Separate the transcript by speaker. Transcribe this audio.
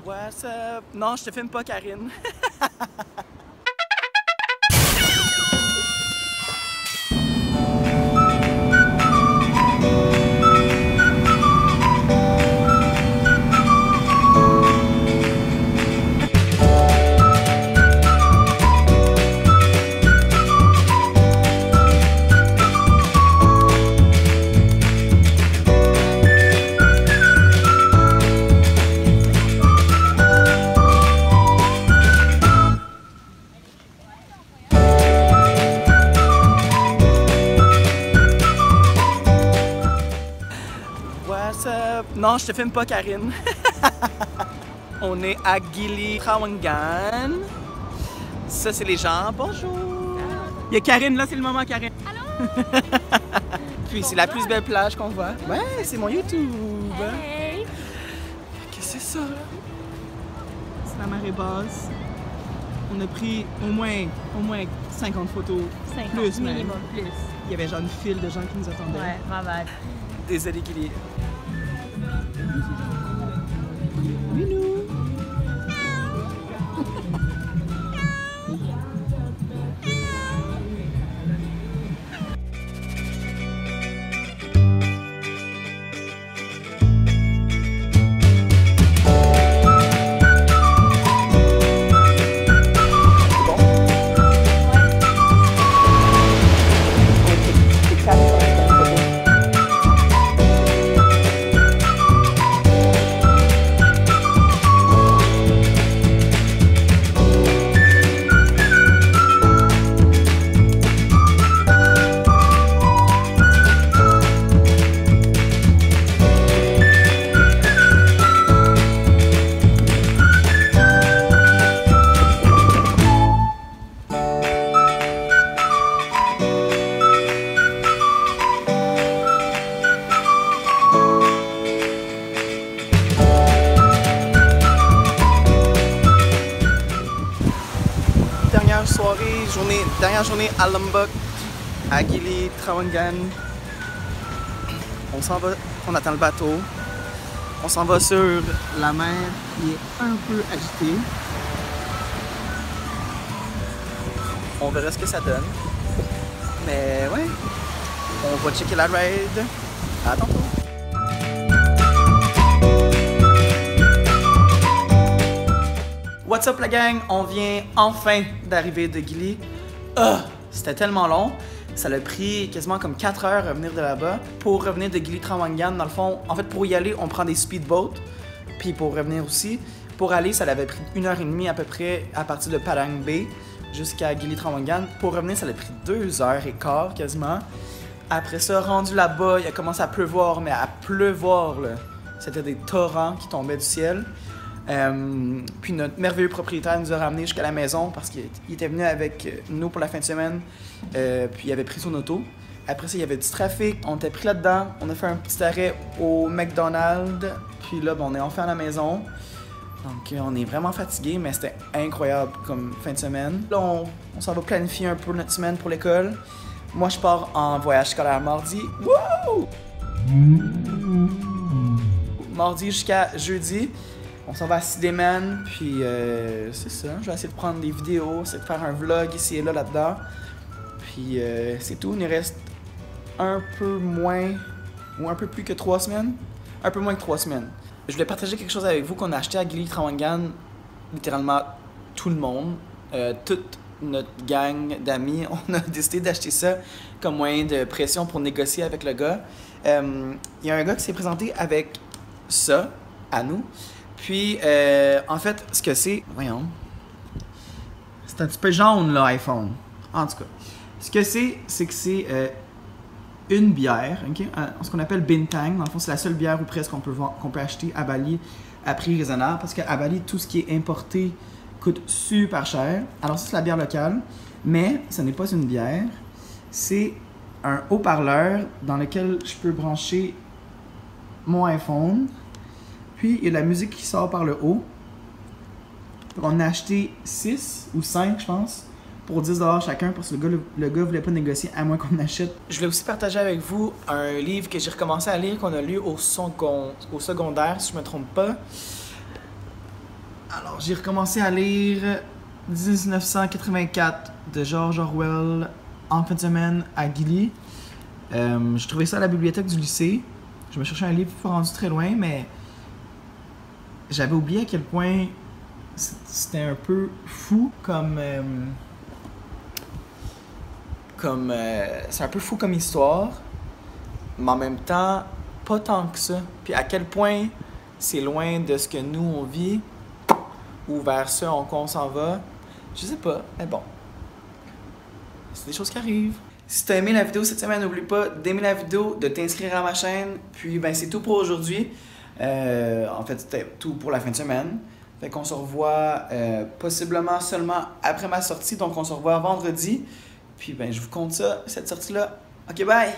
Speaker 1: What's up? Non, je te filme pas, Karine. What's up? Non, je te filme pas, Karine. On est à Gili Trawangan. Ça, c'est les gens. Bonjour! Il y a Karine, là, c'est le moment, Karine. Allô? Puis, c'est la plus belle plage qu'on voit. Ouais, c'est mon YouTube.
Speaker 2: Hey.
Speaker 1: Qu'est-ce que c'est ça? C'est la marée basse. On a pris au moins 50 photos.
Speaker 2: 50
Speaker 1: plus même.
Speaker 2: minimum, plus.
Speaker 1: Il y avait genre une file de gens qui nous attendaient.
Speaker 2: Ouais, ma bad.
Speaker 1: Désolé, Gili. Minou. Dernière journée à Lombok, à Gili Trawangan. On s'en va, on attend le bateau. On s'en va sur la mer qui est un peu agitée. On verra ce que ça donne. Mais ouais, on va checker la ride. À tantôt. What's up la gang? On vient enfin d'arriver de Gili. C'était tellement long. Ça a pris quasiment comme 4 heures à venir de là-bas. Pour revenir de Gili Trawangan, dans le fond, en fait, pour y aller, on prend des speedboats. Puis pour revenir aussi, pour aller, ça avait pris 1h30 à peu près à partir de Padang Bay jusqu'à Gili Trawangan. Pour revenir, ça a pris 2h15 quasiment. Après ça, rendu là-bas, il a commencé à pleuvoir, mais à pleuvoir, là. C'était des torrents qui tombaient du ciel. Puis notre merveilleux propriétaire nous a ramenés jusqu'à la maison parce qu'il était venu avec nous pour la fin de semaine. Puis il avait pris son auto. Après ça, il y avait du trafic. On était pris là-dedans. On a fait un petit arrêt au McDonald's. Puis là, on est enfin à la maison. Donc on est vraiment fatigué, mais c'était incroyable comme fin de semaine. Là, on s'en va planifier un peu notre semaine pour l'école. Moi, je pars en voyage scolaire mardi. Wouh! Mardi jusqu'à jeudi. On s'en va à Sideman, puis c'est ça. Je vais essayer de prendre des vidéos, essayer de faire un vlog ici et là là-dedans. Puis c'est tout. Il nous reste un peu moins, ou un peu plus que 3 semaines. Un peu moins que 3 semaines. Je voulais partager quelque chose avec vous qu'on a acheté à Gili Trawangan. Littéralement tout le monde, toute notre gang d'amis, on a décidé d'acheter ça comme moyen de pression pour négocier avec le gars. Il y a un gars qui s'est présenté avec ça, à nous. Puis, en fait, ce que c'est... Voyons. C'est un petit peu jaune, l'iPhone. En tout cas. Ce que c'est que c'est une bière, ok? Ce qu'on appelle Bintang. Dans le fond, c'est la seule bière ou presque qu'on peut acheter à Bali à prix raisonnable. Parce qu'à Bali, tout ce qui est importé coûte super cher. Alors, ça, c'est la bière locale. Mais ce n'est pas une bière. C'est un haut-parleur dans lequel je peux brancher mon iPhone. Puis, il y a de la musique qui sort par le haut. On a acheté 6 ou 5, je pense, pour 10 $ chacun, parce que le gars voulait pas négocier, à moins qu'on achète. Je voulais aussi partager avec vous un livre que j'ai recommencé à lire, qu'on a lu au secondaire, si je me trompe pas. Alors, j'ai recommencé à lire 1984 de George Orwell en fin de semaine à Gilly. J'ai trouvé ça à la bibliothèque du lycée. Je me cherchais un livre pas rendu très loin, mais j'avais oublié à quel point c'était un peu fou c'est un peu fou comme histoire, mais en même temps, pas tant que ça. Puis à quel point c'est loin de ce que nous on vit, ou vers ça qu'on s'en va, je sais pas, mais bon. C'est des choses qui arrivent. Si t'as aimé la vidéo cette semaine, n'oublie pas d'aimer la vidéo, de t'inscrire à ma chaîne. Puis ben c'est tout pour aujourd'hui. En fait, c'était tout pour la fin de semaine. Fait qu'on se revoit possiblement seulement après ma sortie. Donc on se revoit vendredi. Puis ben je vous compte ça, cette sortie-là. Ok, bye!